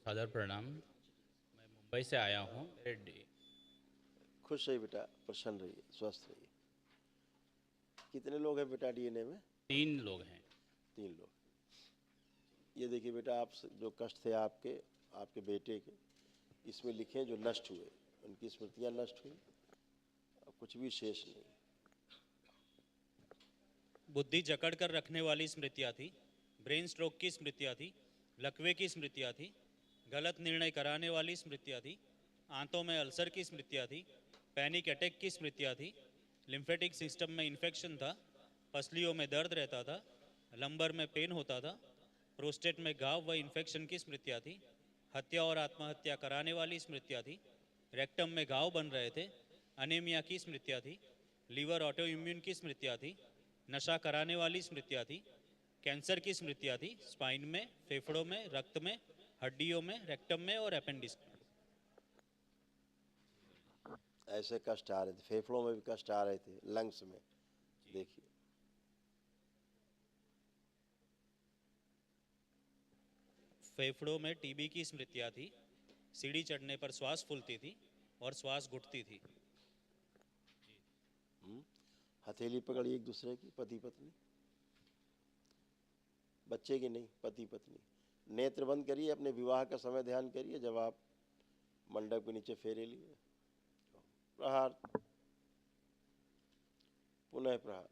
Father प्रणाम। मैं मुंबई से आया हूँ। खुश रहिए बेटा, प्रसन्न रहिए, स्वस्थ रहिए। कितने लोग हैं बेटा डीएनए में? 3 लोग हैं। 3 लोग। ये देखिए बेटा, आप जो कष्ट थे आपके आपके बेटे के, इसमें लिखे जो नष्ट हुए, उनकी स्मृतियाँ नष्ट हुई, अब कुछ भी शेष नहीं। बुद्धि जकड़ कर रखने वाली स्मृतियाँ थी, ब्रेन स्ट्रोक की स्मृतियाँ थी, लकवे की स्मृतियाँ थी, गलत निर्णय कराने वाली स्मृतियाँ थी, आंतों में अल्सर की स्मृतियाँ थी, पैनिक अटैक की स्मृतियाँ थी, लिम्फेटिक सिस्टम में इन्फेक्शन था, पसलियों में दर्द रहता था, लंबर में पेन होता था, प्रोस्टेट में घाव व इन्फेक्शन की स्मृतियाँ थी, हत्या और आत्महत्या कराने वाली स्मृतियाँ थी, रेक्टम में घाव बन रहे थे, अनीमिया की स्मृतियाँ थी, लीवर ऑटो इम्यून की स्मृतियाँ थी, नशा कराने वाली स्मृतियाँ थी, कैंसर की स्मृतियाँ थी, स्पाइन में, फेफड़ों में, रक्त में, हड्डियों में, रेक्टम में और अपेंडिक्स में। ऐसे कष्ट आ रहे थे, फेफड़ों में भी कष्ट आ रहे थे, लंग्स में। देखिए फेफड़ों में टीबी की स्मृतियाँ थी, सीढ़ी चढ़ने पर श्वास फूलती थी और श्वास घुटती थी। हथेली पकड़ी एक दूसरे की, पति पत्नी, बच्चे की नहीं, पति पत्नी। नेत्र बंद करिए, अपने विवाह का समय ध्यान करिए, जब आप मंडप के नीचे फेरे लिए। प्रहार, पुनः प्रहार।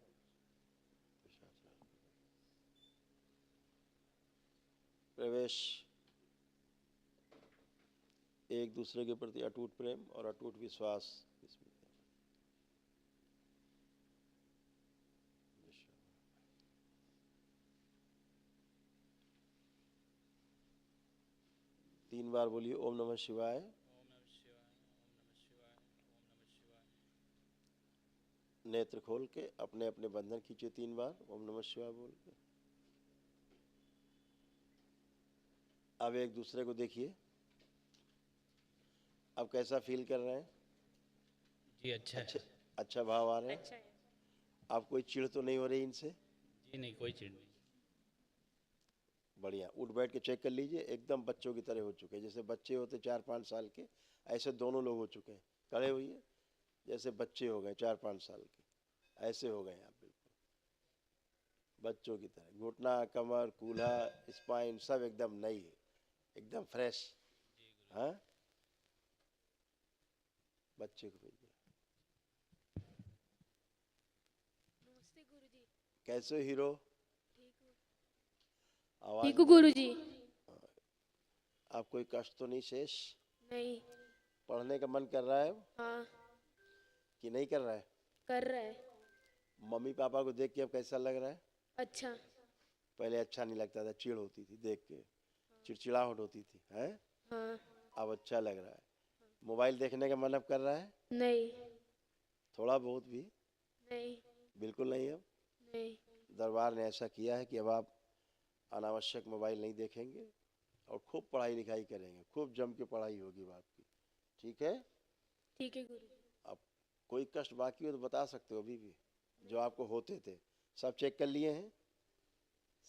प्रवेश, एक दूसरे के प्रति अटूट प्रेम और अटूट विश्वास। इसमें 3 बार बोलिए ओम नमः शिवाय। नेत्र खोल के अपने अपने बंधन खींचे 3 बार ओम नमः शिवाय बोल के। अब एक दूसरे को देखिए, अब कैसा फील कर रहे हैं? जी अच्छा है। अच्छा भाव आ रहे हैं? अच्छा है। आप कोई चिढ़ तो नहीं हो रही इनसे? जी नहीं, कोई चिढ़ नहीं। बढ़िया। उठ बैठ के चेक कर लीजिए, एकदम बच्चों की तरह हो चुके हैं, जैसे बच्चे होते 4-5 साल के, ऐसे दोनों लोग हो चुके हैं। खड़े हुए जैसे बच्चे हो गए 4-5 साल के, ऐसे हो गए आप, बिल्कुल बच्चों की तरह। घुटना, कमर, कूल्हा, स्पाइन सब एकदम नई है, एकदम फ्रेश। हाँ, बच्चे को भेजिए। नमस्ते गुरुजी। कैसे हो हीरो? ठीक हूँ। आवाज ठीक हूँ गुरुजी। आप कोई कष्ट तो नहीं शेष? नहीं। पढ़ने का मन कर रहा है हाँ, कि नहीं कर रहा है? कर रहा है। मम्मी पापा को देख के अब कैसा लग रहा है? अच्छा। पहले अच्छा नहीं लगता था, चिढ़ होती थी देख के, चिड़चिड़ाहट होती थी, हैं? हाँ। अब अच्छा लग रहा है। मोबाइल देखने का मन अब कर रहा है? नहीं। थोड़ा बहुत भी? नहीं। बिल्कुल नहीं। अब नहीं। दरबार ने ऐसा किया है कि अब आप अनावश्यक मोबाइल नहीं देखेंगे और खूब पढ़ाई लिखाई करेंगे, खूब जम के पढ़ाई होगी आपकी, ठीक है? ठीक है गुरुजी। अब कोई कष्ट बाकी हो तो बता सकते हो, अभी भी जो आपको होते थे सब चेक कर लिए हैं?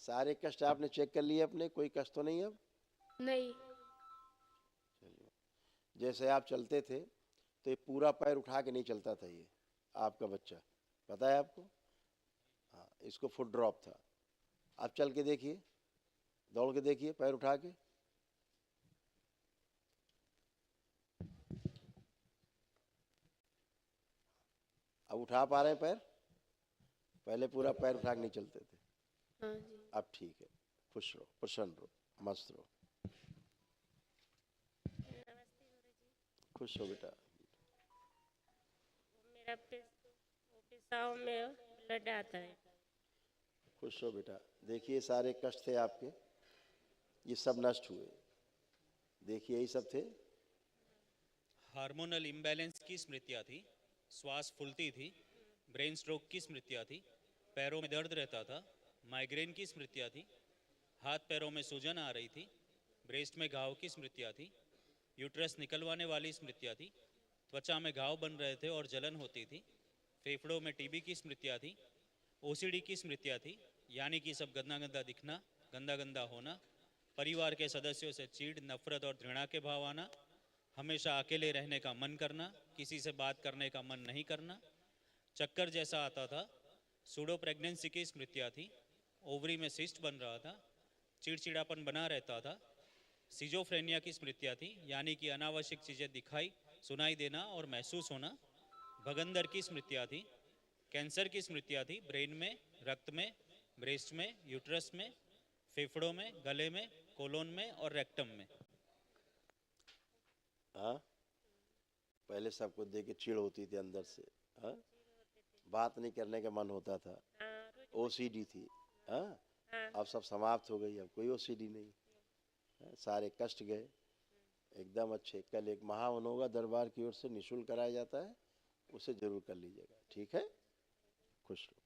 सारे कष्ट आपने चेक कर लिए अपने, कोई कष्ट तो नहीं अब? नहीं। चलिए, जैसे आप चलते थे तो ये पूरा पैर उठा के नहीं चलता था, ये आपका बच्चा, पता है आपको? हाँ, इसको फुट ड्रॉप था। आप चल के देखिए, दौड़ के देखिए, पैर उठा के। अब उठा पा रहे हैं पैर? पहले पूरा पैर उठा के नहीं चलते थे। हाँ जी। अब ठीक है, खुश रहो, प्रसन्न रहो, मस्त रहो, नमस्ते गुरुजी। खुश हो बेटा। मेरा पेशाब में ब्लड आता है। खुश हो बेटा। देखिए सारे कष्ट थे आपके, ये सब नष्ट हुए। देखिए यही सब थे। हार्मोनल इम्बैलेंस की स्मृतियाँ थी, श्वास फूलती थी, ब्रेन स्ट्रोक की स्मृतियाँ थी, पैरों में दर्द रहता था, माइग्रेन की स्मृतियाँ थी, हाथ पैरों में सूजन आ रही थी, ब्रेस्ट में घाव की स्मृतियाँ थी, यूट्रस निकलवाने वाली स्मृतियाँ थी, त्वचा में घाव बन रहे थे और जलन होती थी, फेफड़ों में टीबी की स्मृतियाँ थी, ओसीडी की स्मृतियाँ थी, यानी कि सब गंदा गंदा दिखना, गंदा गंदा होना, परिवार के सदस्यों से चीड़, नफरत और घृणा के भाव आना, हमेशा अकेले रहने का मन करना, किसी से बात करने का मन नहीं करना, चक्कर जैसा आता था, सूडो प्रेगनेंसी की स्मृतियाँ थी, ओवरी में सिस्ट बन रहा था, चिड़चिड़ापन बना रहता था, सिजोफ्रेनिया की स्मृतियाँ थी, यानी कि अनावश्यक चीज़ें दिखाई सुनाई देना और महसूस होना, भगंदर की स्मृतियाँ थी, कैंसर की स्मृतियाँ थी, ब्रेन में, रक्त में, ब्रेस्ट में, यूट्रस में, फेफड़ों में, गले में, कोलोन में और रेक्टम में। हाँ, पहले सबको देख के चिढ़ होती थी अंदर से। हाँ, बात नहीं करने का मन होता था, ओसीडी थी। हाँ, अब सब समाप्त हो गई, अब कोई ओसीडी नहीं। हाँ, सारे कष्ट गए, एकदम अच्छे। कल एक महामनोगा दरबार की ओर से निःशुल्क कराया जाता है, उसे जरूर कर लीजिएगा। ठीक है, खुश रहो।